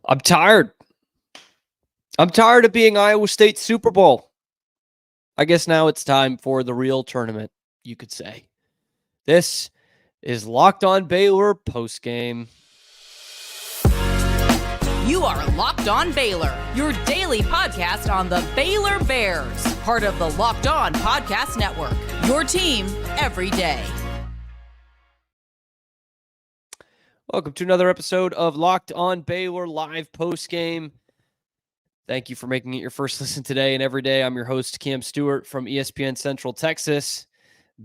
I'm tired. I'm tired of being Iowa State Super Bowl. I guess now it's time for the real tournament, you could say. This is Locked On Baylor postgame. You are Locked On Baylor, your daily podcast on the Baylor Bears, part of the Locked On Podcast Network, your team every day. Welcome to another episode of Locked On Baylor live postgame. Thank you for making it your first listen today and every day. I'm your host, Cam Stewart from ESPN Central Texas.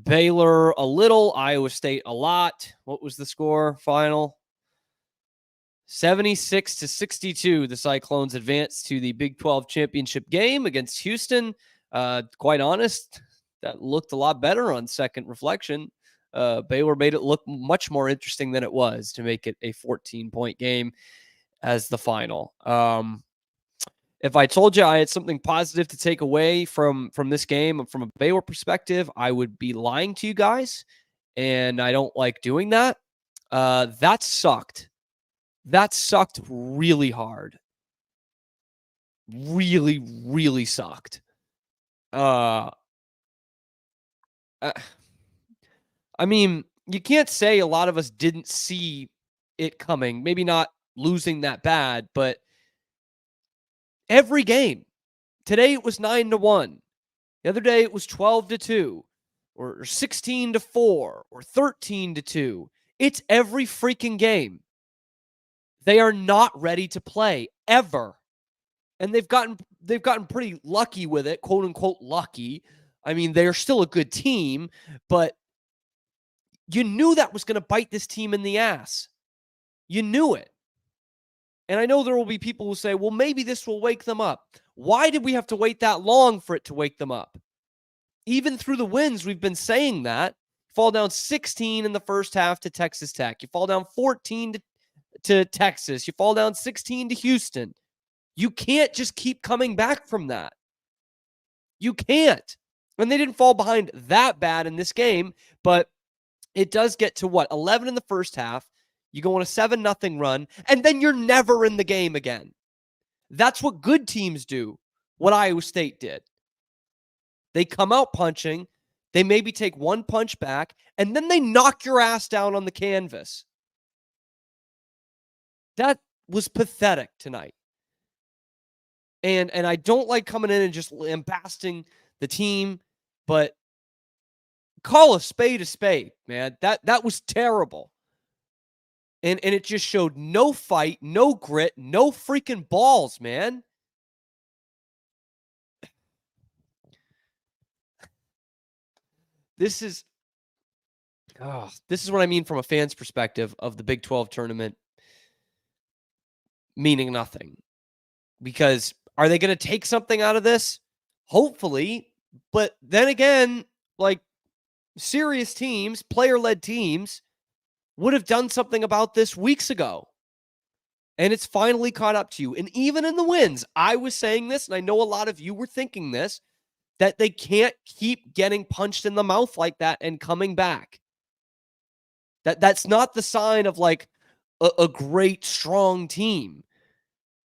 Baylor a little, Iowa State a lot. What was the score final? 76-62. The Cyclones advanced to the Big 12 championship game against Houston. Quite honest, that looked a lot better on second reflection. Baylor made it look much more interesting than it was to make it a 14-point game as the final. If I told you I had something positive to take away from this game, from a Baylor perspective, I would be lying to you guys, and I don't like doing that. That sucked. That sucked really hard. Really, really sucked. I mean, you can't say a lot of us didn't see it coming. Maybe not losing that bad, but every game. Today it was 9-1. The other day it was 12-2 or 16-4 or 13-2. It's every freaking game. They are not ready to play ever. And they've gotten pretty lucky with it, quote unquote lucky. I mean, they're still a good team, but you knew that was going to bite this team in the ass. You knew it. And I know there will be people who say, well, maybe this will wake them up. Why did we have to wait that long for it to wake them up? Even through the wins, we've been saying that. Fall down 16 in the first half to Texas Tech. You fall down 14 to Texas. You fall down 16 to Houston. You can't just keep coming back from that. You can't. And they didn't fall behind that bad in this game, but it does get to 11 in the first half. You go on a 7-0 run, and then you're never in the game again. That's what good teams do, what Iowa State did. They come out punching, they maybe take one punch back, and then they knock your ass down on the canvas. That was pathetic tonight. And I don't like coming in and just lambasting the team, but call a spade, man. That was terrible. And it just showed no fight, no grit, no freaking balls, man. This is what I mean from a fan's perspective of the Big 12 tournament meaning nothing. Because are they going to take something out of this? Hopefully. But then again, like serious teams, player-led teams, would have done something about this weeks ago. And it's finally caught up to you. And even in the wins, I was saying this, and I know a lot of you were thinking this, that they can't keep getting punched in the mouth like that and coming back. That's not the sign of like a great, strong team.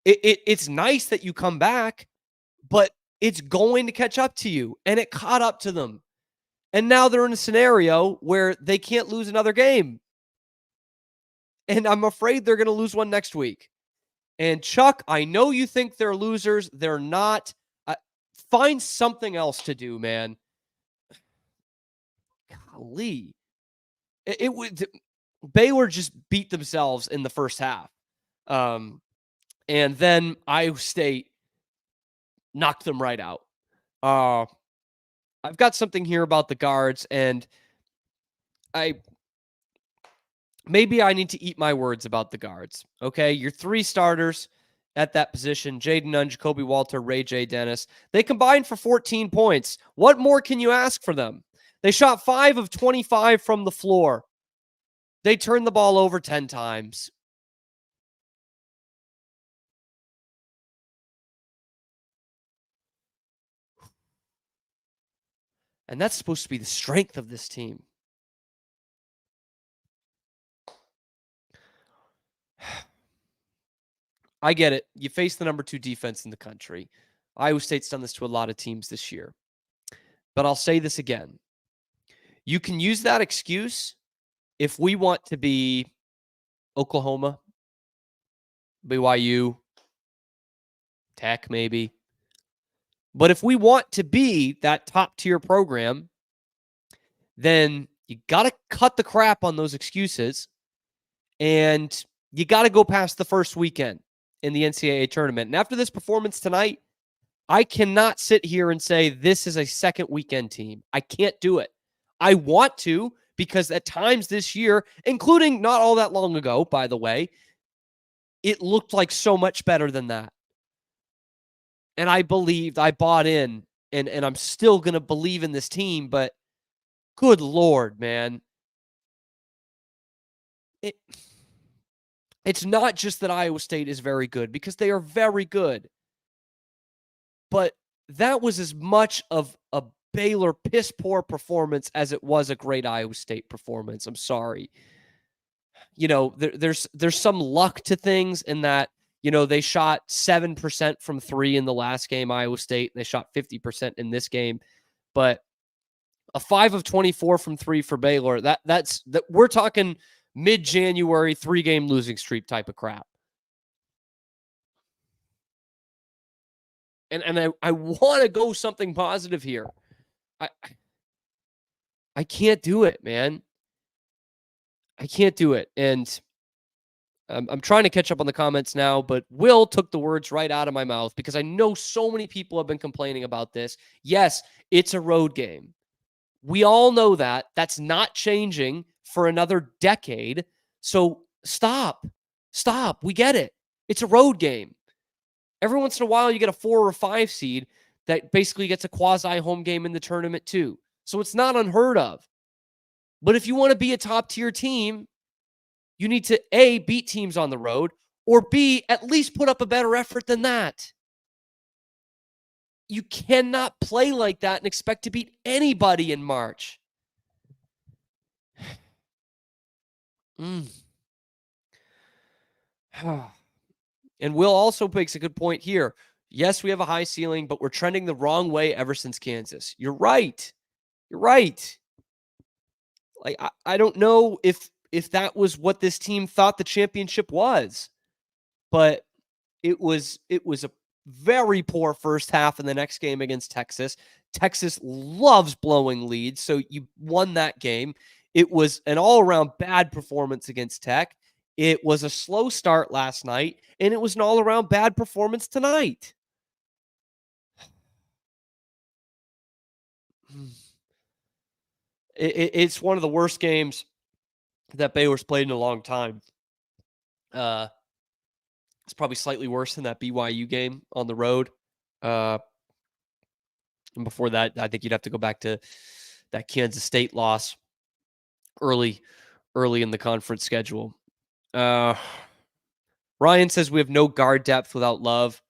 It's nice that you come back, but it's going to catch up to you. And it caught up to them. And now they're in a scenario where they can't lose another game. And I'm afraid they're going to lose one next week. And Chuck, I know you think they're losers. They're not. Find something else to do, man. Golly. It would. Baylor just beat themselves in the first half. And then Iowa State knocked them right out. I've got something here about the guards, and maybe I need to eat my words about the guards. Okay, your three starters at that position, Jayden, Nunn, JaKobe Walter, Ray J. Dennis, they combined for 14 points. What more can you ask for them? They shot 5 of 25 from the floor. They turned the ball over 10 times. And that's supposed to be the strength of this team. I get it. You face the number 2 defense in the country. Iowa State's done this to a lot of teams this year. But I'll say this again. You can use that excuse if we want to be Oklahoma, BYU, Tech maybe. But if we want to be that top-tier program, then you got to cut the crap on those excuses, and you got to go past the first weekend in the NCAA tournament. And after this performance tonight, I cannot sit here and say this is a second weekend team. I can't do it. I want to, because at times this year, including not all that long ago, by the way, it looked like so much better than that. And I believed, I bought in, and I'm still going to believe in this team, but good Lord, man. It's not just that Iowa State is very good, because they are very good. But that was as much of a Baylor piss-poor performance as it was a great Iowa State performance. I'm sorry. You know, there's some luck to things in that, you know, they shot 7% from 3 in the last game, Iowa State. They shot 50% in this game. But a 5 of 24 from 3 for Baylor, that's we're talking mid-January 3-game losing streak type of crap. And I want to go something positive here. I can't do it, man. I can't do it. And I'm trying to catch up on the comments now, but Will took the words right out of my mouth, because I know so many people have been complaining about this. Yes, it's a road game. We all know that. That's not changing for another decade. So stop. We get it. It's a road game. Every once in a while, you get a 4 or 5 seed that basically gets a quasi-home game in the tournament too. So it's not unheard of. But if you want to be a top-tier team, you need to, A, beat teams on the road, or B, at least put up a better effort than that. You cannot play like that and expect to beat anybody in March. And Will also makes a good point here. Yes, we have a high ceiling, but we're trending the wrong way ever since Kansas. You're right. Like, I don't know if that was what this team thought the championship was, but it was a very poor first half in the next game against Texas. Texas loves blowing leads, so you won that game. It was an all-around bad performance against Tech. It was a slow start last night, and it was an all-around bad performance tonight. It's one of the worst games that Baylor's played in a long time. It's probably slightly worse than that BYU game on the road. And before that, I think you'd have to go back to that Kansas State loss early in the conference schedule. Ryan says we have no guard depth without Love.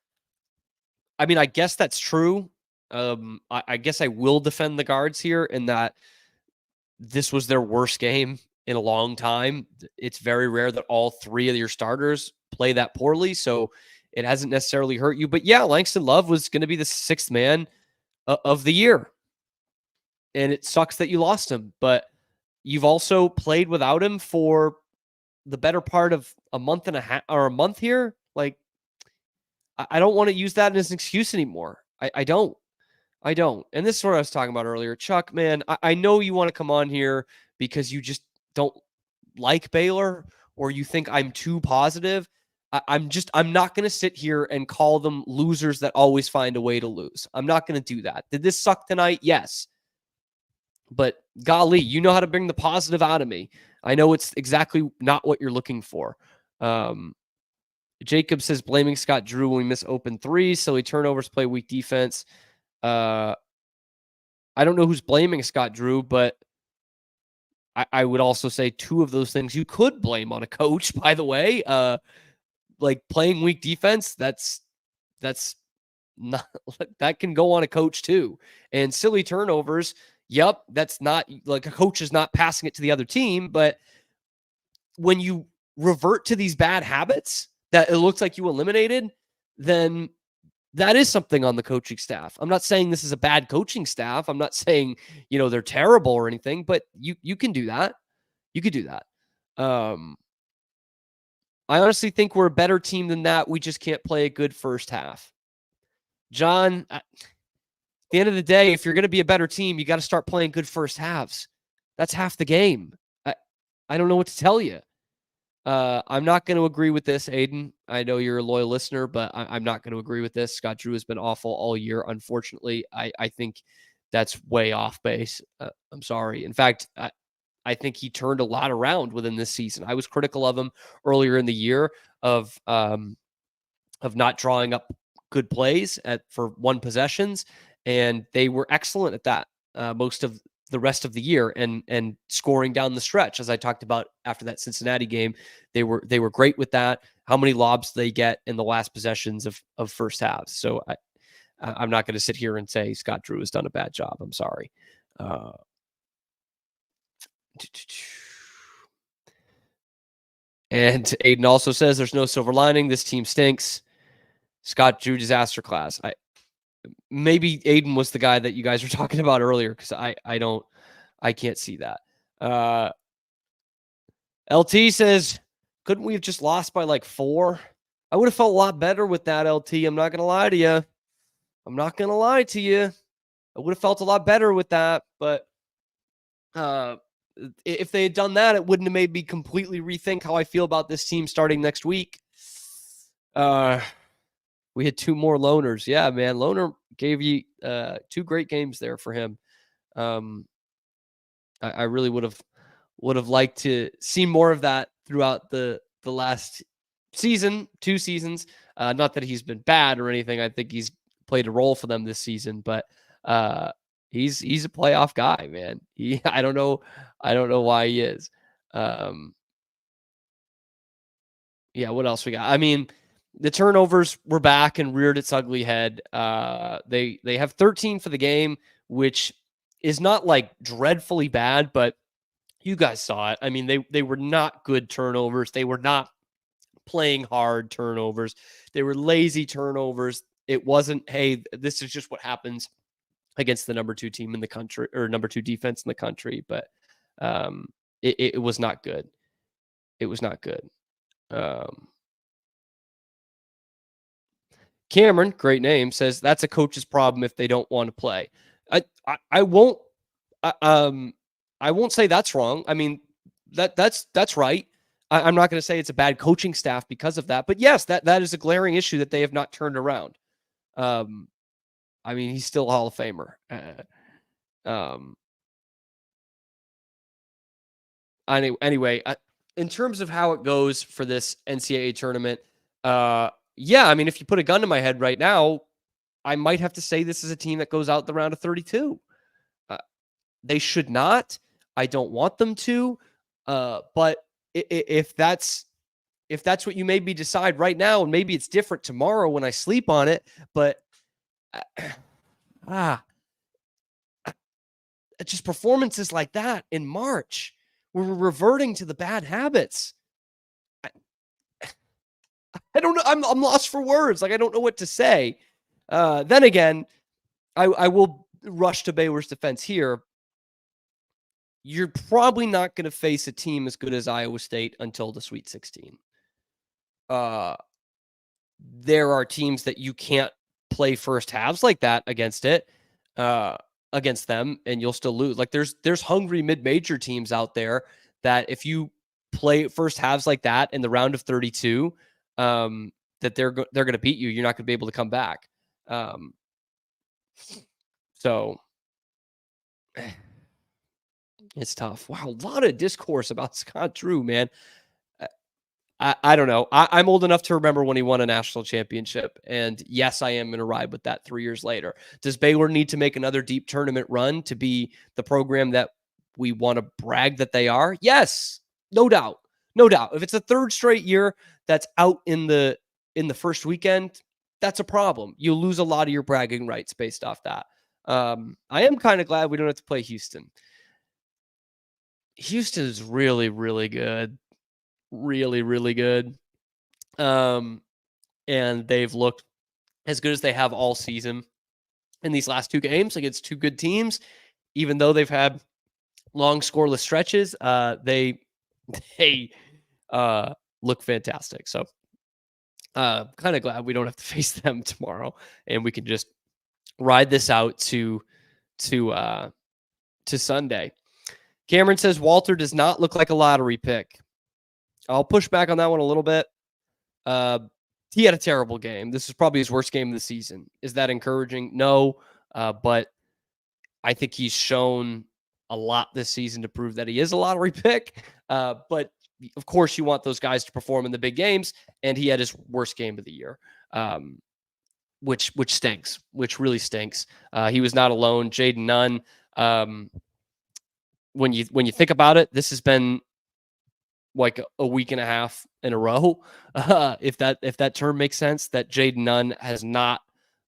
I mean, I guess that's true. I guess I will defend the guards here in that this was their worst game in a long time. It's very rare that all 3 of your starters play that poorly, so it hasn't necessarily hurt you. But yeah, Langston Love was going to be the 6th man of the year, and it sucks that you lost him. But you've also played without him for the better part of a month and a half or a month here. Like, I don't want to use that as an excuse anymore. I don't. And this is what I was talking about earlier. Chuck, man, I know you want to come on here because you just don't like Baylor, or you think I'm too positive. I'm not going to sit here and call them losers that always find a way to lose. I'm not going to do that. Did this suck tonight? Yes. But golly, you know how to bring the positive out of me. I know it's exactly not what you're looking for. Jacob says blaming Scott Drew when we miss open 3, silly turnovers, play weak defense. I don't know who's blaming Scott Drew, but I would also say 2 of those things you could blame on a coach, by the way. Like playing weak defense, that's not, that can go on a coach too. And silly turnovers, yep, that's not like a coach is not passing it to the other team. But when you revert to these bad habits, that it looks like you eliminated, then that is something on the coaching staff. I'm not saying this is a bad coaching staff. I'm not saying, they're terrible or anything, but you can do that. You could do that. I honestly think we're a better team than that. We just can't play a good first half. John, at the end of the day, if you're going to be a better team, you got to start playing good first halves. That's half the game. I don't know what to tell you. I'm not going to agree with this, Aiden. I know you're a loyal listener, but I'm not going to agree with this. Scott Drew has been awful all year. Unfortunately, I think that's way off base. I'm sorry. In fact, I think he turned a lot around within this season. I was critical of him earlier in the year of not drawing up good plays for one possessions, and they were excellent at that most of the rest of the year and scoring down the stretch. As I talked about after that Cincinnati game, they were great with that. How many lobs they get in the last possessions of first halves. So I'm not going to sit here and say Scott Drew has done a bad job. I'm sorry. And Aiden also says there's no silver lining. This team stinks. Scott Drew disaster class. Maybe Aiden was the guy that you guys were talking about earlier, because I can't see that. LT says, couldn't we have just lost by like 4? I would have felt a lot better with that, LT. I'm not going to lie to you. I would have felt a lot better with that, but if they had done that, it wouldn't have made me completely rethink how I feel about this team starting next week. We had 2 more loners. Yeah, man. Loner gave you 2 great games there for him. I really would have liked to see more of that throughout the last season, 2 seasons. Not that he's been bad or anything. I think he's played a role for them this season, but he's a playoff guy, man. I don't know why he is. Yeah, what else we got? I mean, the turnovers were back and reared its ugly head. They have 13 for the game, which is not like dreadfully bad, but you guys saw it. I mean, they were not good turnovers. They were not playing hard turnovers. They were lazy turnovers. It wasn't, hey, this is just what happens against the number 2 team in the country, or number 2 defense in the country. But it was not good. It was not good. Cameron, great name, says that's a coach's problem if they don't want to play. I won't say that's wrong. I mean, that's right. I'm not going to say it's a bad coaching staff because of that, but yes, that is a glaring issue that they have not turned around. I mean, he's still a Hall of Famer. Anyway, in terms of how it goes for this NCAA tournament, yeah, I mean, if you put a gun to my head right now, I might have to say this is a team that goes out the round of 32. They should not. I don't want them to. But if that's what you made me decide right now, and maybe it's different tomorrow when I sleep on it, but just performances like that in March, where we're reverting to the bad habits. I don't know. I'm lost for words. Like, I don't know what to say. Then again, I will rush to Baylor's defense here. You're probably not going to face a team as good as Iowa State until the Sweet 16. There are teams that you can't play first halves like that against them, and you'll still lose. Like, there's hungry mid-major teams out there that if you play first halves like that in the round of 32, that they're going to beat you. You're not going to be able to come back. So it's tough. Wow, a lot of discourse about Scott Drew, man. I don't know. I'm old enough to remember when he won a national championship. And yes, I am going to ride with that 3 years later. Does Baylor need to make another deep tournament run to be the program that we want to brag that they are? Yes, no doubt. No doubt. If it's a 3rd straight year that's out in the first weekend, that's a problem. You'll lose a lot of your bragging rights based off that. I am kind of glad we don't have to play Houston. Houston is really, really good. Really, really good. And they've looked as good as they have all season in these last 2 games against 2 good teams. Even though they've had long scoreless stretches, they look fantastic. So kind of glad we don't have to face them tomorrow, and we can just ride this out to Sunday. Cameron says Walter does not look like a lottery pick. I'll push back on that one a little bit. He had a terrible game. This is probably his worst game of the season. Is that encouraging? No, but I think he's shown a lot this season to prove that he is a lottery pick. But of course, you want those guys to perform in the big games, and he had his worst game of the year, which stinks, which really stinks. He was not alone. Jayden Nunn. When you think about it, this has been like a week and a half in a row, if that term makes sense, that Jayden Nunn has not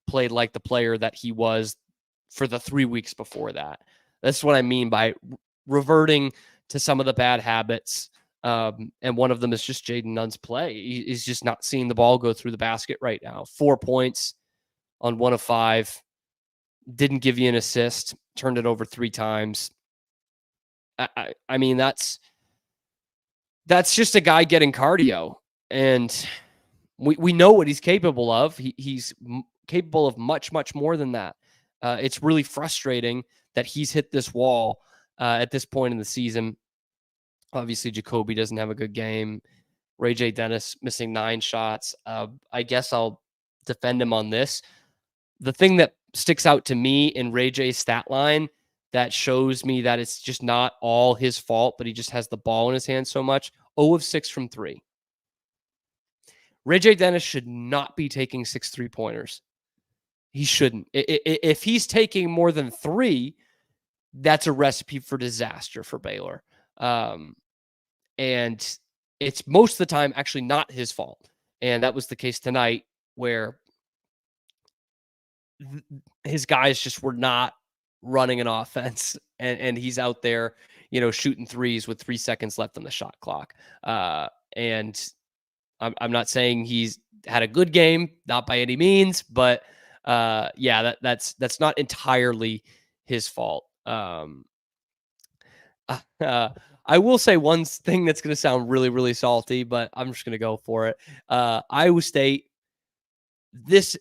played like the player that he was for the 3 weeks before that. That's what I mean by reverting to some of the bad habits. And one of them is just Jayden Nunn's play. He's just not seeing the ball go through the basket right now. 4 points on 1 of 5. Didn't give you an assist. Turned it over 3 times. I mean, that's just a guy getting cardio, and we know what he's capable of. He's capable of much, much more than that. It's really frustrating that he's hit this wall at this point in the season. Obviously, JaKobe doesn't have a good game. Ray J. Dennis missing 9 shots. I guess I'll defend him on this. The thing that sticks out to me in Ray J's stat line that shows me that it's just not all his fault, but he just has the ball in his hand so much. 0 of 6 from 3. Ray J. Dennis should not be taking 6 3-pointers. He shouldn't. If he's taking more than 3, that's a recipe for disaster for Baylor. And it's most of the time actually not his fault. And that was the case tonight, where his guys just were not running an offense, and he's out there, shooting threes with 3 seconds left on the shot clock. And I'm not saying he's had a good game, not by any means, but that's not entirely his fault. I will say one thing that's going to sound really, really salty, but I'm just going to go for it. Iowa State, this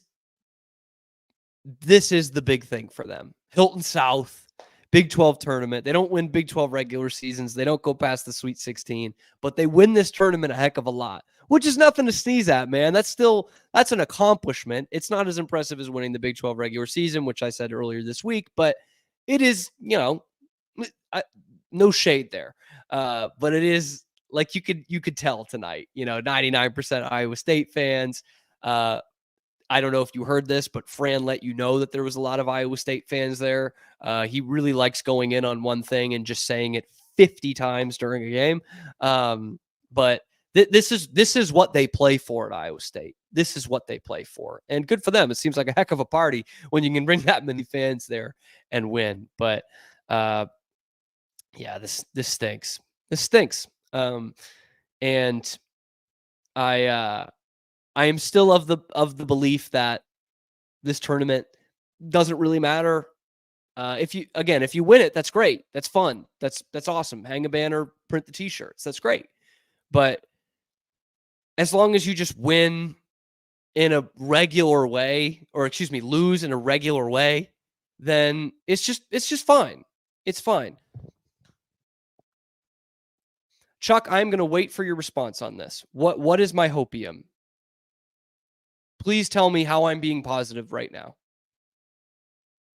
is the big thing for them. Hilton South, Big 12 tournament. They don't win Big 12 regular seasons. They don't go past the Sweet 16, but they win this tournament a heck of a lot, which is nothing to sneeze at, man. That's an accomplishment. It's not as impressive as winning the Big 12 regular season, which I said earlier this week, but it is, no shade there. But it is, like, you could tell tonight, 99% Iowa State fans. I don't know if you heard this, but Fran let you know that there was a lot of Iowa State fans there. He really likes going in on one thing and just saying it 50 times during a game. But this is what they play for at Iowa State. This is what they play for. And good for them. It seems like a heck of a party when you can bring that many fans there and win. But this stinks. This stinks. And I am still of the belief that this tournament doesn't really matter. If you win it, that's great. That's fun. That's awesome. Hang a banner, print the t-shirts. That's great. But as long as you just win in a regular way, or lose in a regular way, then it's just fine. It's fine. Chuck, I'm going to wait for your response on this. What is my hopium? Please tell me how I'm being positive right now.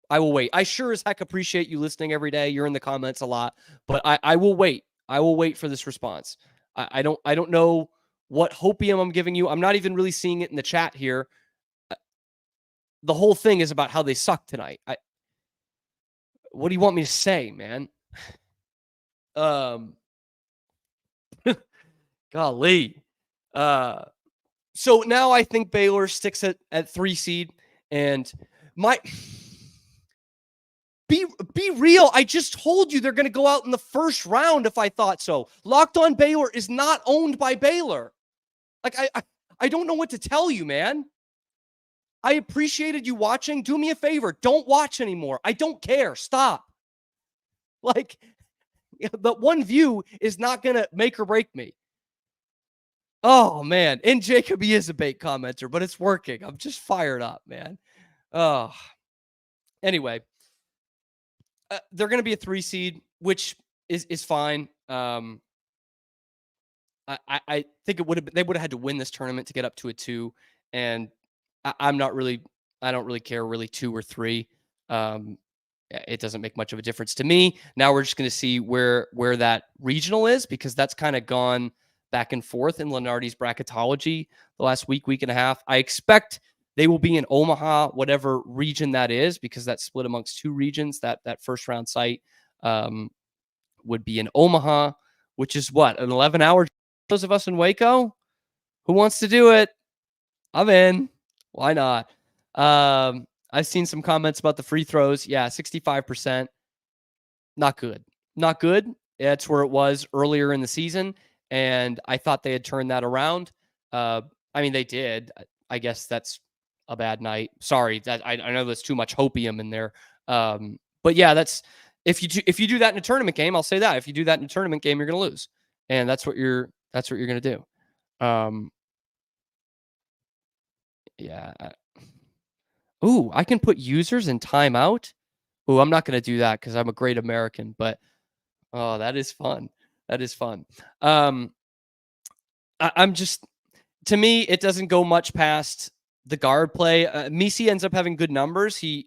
I will wait. I sure as heck appreciate you listening every day. You're in the comments a lot, but I will wait. I will wait for this response. I don't know what hopium I'm giving you. I'm not even really seeing it in the chat here. The whole thing is about how they suck tonight. What do you want me to say, man? Golly. So now I think Baylor sticks at 3 seed, and be real. I just told you they're going to go out in the first round if I thought so. Locked On Baylor is not owned by Baylor. Like I don't know what to tell you, man. I appreciated you watching. Do me a favor. Don't watch anymore. I don't care. Stop. Like, the one view is not going to make or break me. Oh, man. And JaKobe is a bait commenter, but it's working. I'm just fired up, man. Oh. Anyway, they're going to be a 3 seed, which is fine. I think they would have had to win this tournament to get up to a 2, and I don't really care really 2 or 3. It doesn't make much of a difference to me. Now we're just going to see where that regional is, because that's kind of gone back and forth in Lenardi's bracketology the last week and a half. I expect they will be in Omaha, whatever region that is, because that's split amongst 2 regions. That first round site would be in Omaha, which is what, an 11-hour. Those of us in Waco, who wants to do it? I'm in. Why not? I've seen some comments about the free throws. Yeah, 65%. Not good. Not good. That's where it was earlier in the season, and I thought they had turned that around. I mean, they did. I guess that's a bad night. Sorry, that I know there's too much hopium in there. But yeah, that's if you do that in a tournament game, I'll say that. If you do that in a tournament game, you're going to lose, and that's what you're going to do. Yeah. Ooh, I can put users in timeout. Ooh, I'm not going to do that because I'm a great American, but oh, that is fun. That is fun. I'm just, to me, it doesn't go much past the guard play. Misi ends up having good numbers. He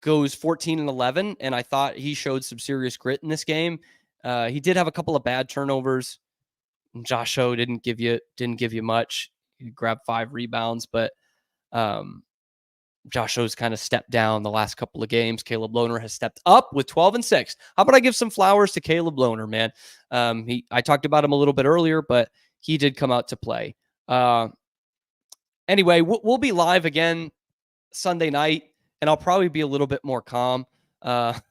goes 14 and 11, and I thought he showed some serious grit in this game. He did have a couple of bad turnovers. Josh O didn't give you much. He grabbed 5 rebounds, but Josh O's kind of stepped down the last couple of games. Caleb Lohner has stepped up with 12 and 6. How about I give some flowers to Caleb Lohner, man? I talked about him a little bit earlier, but he did come out to play. Anyway, we'll be live again Sunday night, and I'll probably be a little bit more calm. But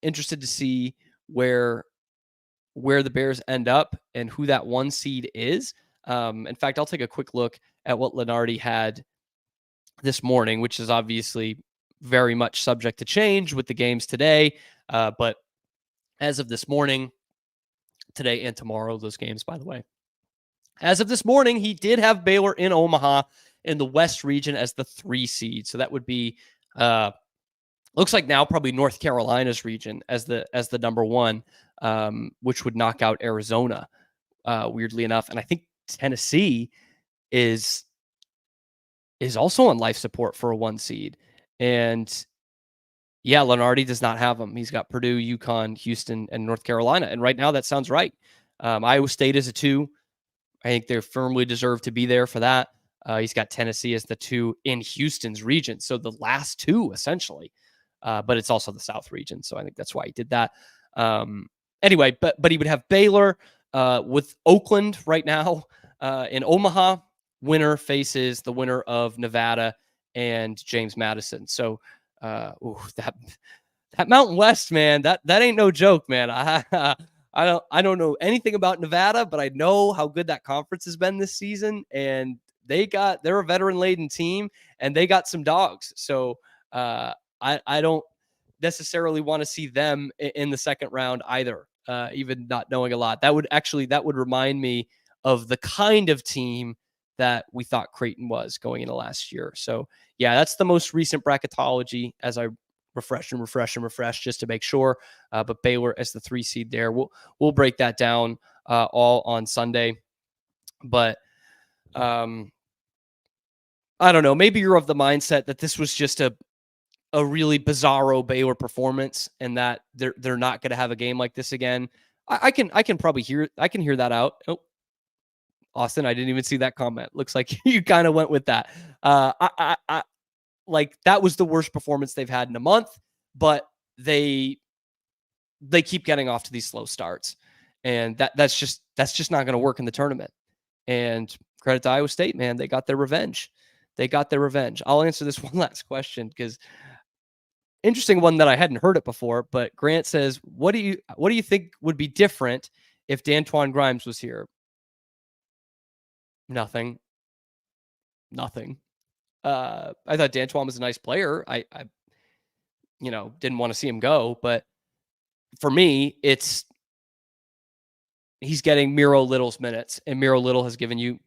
interested to see where the Bears end up and who that 1 seed is. In fact, I'll take a quick look at what Lenardi had this morning, which is obviously very much subject to change with the games today. But as of this morning, today and tomorrow, those games, by the way, as of this morning, he did have Baylor in Omaha in the West region as the 3 seed. So that would be, looks like now probably North Carolina's region as the number 1, which would knock out Arizona, weirdly enough. And I think Tennessee is also on life support for a 1 seed. And yeah, Lenardi does not have them. He's got Purdue, UConn, Houston, and North Carolina. And right now that sounds right. Iowa State is a 2. I think they firmly deserve to be there for that. He's got Tennessee as the 2 in Houston's region. So the last 2 essentially, but it's also the South region. So I think that's why he did that. Anyway, but he would have Baylor with Oakland right now in Omaha. Winner faces the winner of Nevada and James Madison. So that Mountain West, man, that ain't no joke, man. I don't know anything about Nevada, but I know how good that conference has been this season, and they're a veteran laden team, and they got some dogs. So I don't necessarily want to see them in the second round either. Even not knowing a lot, that would remind me of the kind of team that we thought Creighton was going into last year. So yeah, that's the most recent bracketology as I refresh just to make sure. But Baylor as the 3 seed there. We'll break that down all on Sunday. But I don't know. Maybe you're of the mindset that this was just a really bizarro Baylor performance, and that they're not going to have a game like this again. I can probably hear that out. Oh, Austin, I didn't even see that comment. Looks like you kind of went with that. I like that was the worst performance they've had in a month, but they keep getting off to these slow starts, and that's just not going to work in the tournament. And credit to Iowa State, man, they got their revenge. I'll answer this one last question because interesting one that I hadn't heard it before. But Grant says, "What do you think would be different if D'Antoine Grimes was here?" Nothing. I thought D'Antoine was a nice player. I didn't want to see him go, but for me, he's getting Miro Little's minutes, and Miro Little has given you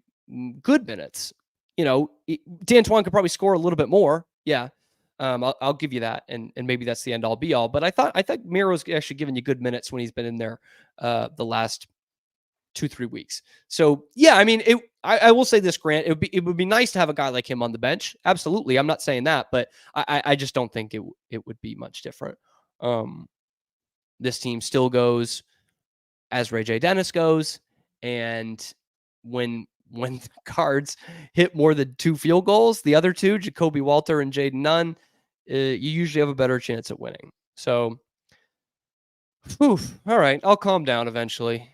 good minutes. D'Antoine could probably score a little bit more. Yeah. I'll give you that. And maybe that's the end all be all, but I thought Miro's actually given you good minutes when he's been in there, the last 2-3 weeks. So yeah, I mean, I will say this, Grant, it would be nice to have a guy like him on the bench. Absolutely. I'm not saying that, but I just don't think it would be much different. This team still goes as Ray J. Dennis goes. And when the Cards hit more than 2 field goals, the other two, JaKobe Walter and Jayden Nunn, you usually have a better chance at winning. So, all right, I'll calm down eventually.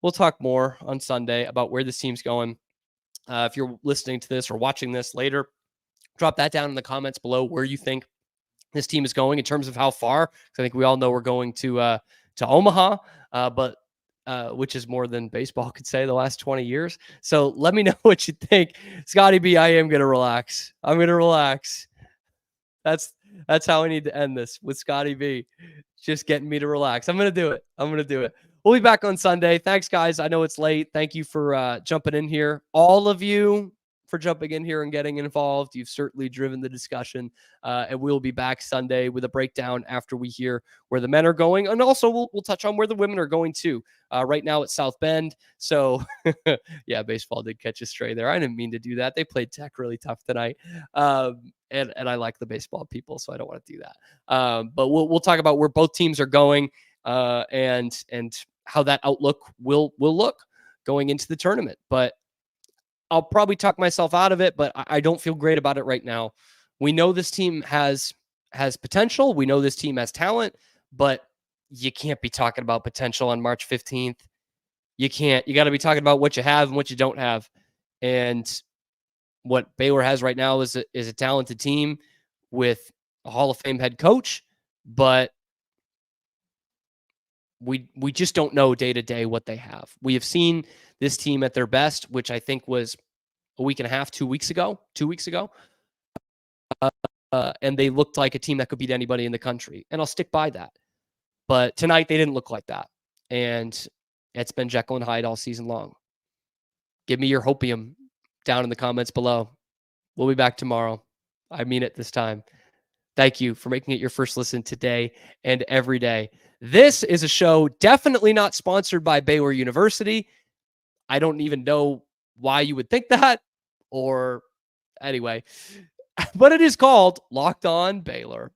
We'll talk more on Sunday about where this team's going. If you're listening to this or watching this later, drop that down in the comments below where you think this team is going in terms of how far. Because I think we all know we're going to Omaha, but which is more than baseball could say the last 20 years. So let me know what you think. Scotty B, I am going to relax. I'm going to relax. That's how I need to end this, with Scotty B just getting me to relax. I'm going to do it. We'll be back on Sunday. Thanks, guys. I know it's late. Thank you for jumping in here. All of you for jumping in here and getting involved. You've certainly driven the discussion. And we'll be back Sunday with a breakdown after we hear where the men are going. And also we'll touch on where the women are going too. Right now it's South Bend. So yeah, baseball did catch a stray there. I didn't mean to do that. They played Tech really tough tonight. And I like the baseball people, so I don't want to do that. But we'll talk about where both teams are going, and how that outlook will look going into the tournament. But I'll probably talk myself out of it, but I don't feel great about it right now. We know this team has potential. We know this team has talent, but you can't be talking about potential on March 15th. You can't. You got to be talking about what you have and what you don't have. And what Baylor has right now is a talented team with a Hall of Fame head coach, but we just don't know day to day what they have. We have seen this team at their best, which I think was a week and a half, 2 weeks ago, and they looked like a team that could beat anybody in the country. And I'll stick by that. But tonight they didn't look like that. And it's been Jekyll and Hyde all season long. Give me your hopium down in the comments below. We'll be back tomorrow. I mean it this time. Thank you for making it your first listen today and every day. This is a show definitely not sponsored by Baylor University. I don't even know why you would think that, or anyway, but it is called Locked On Baylor.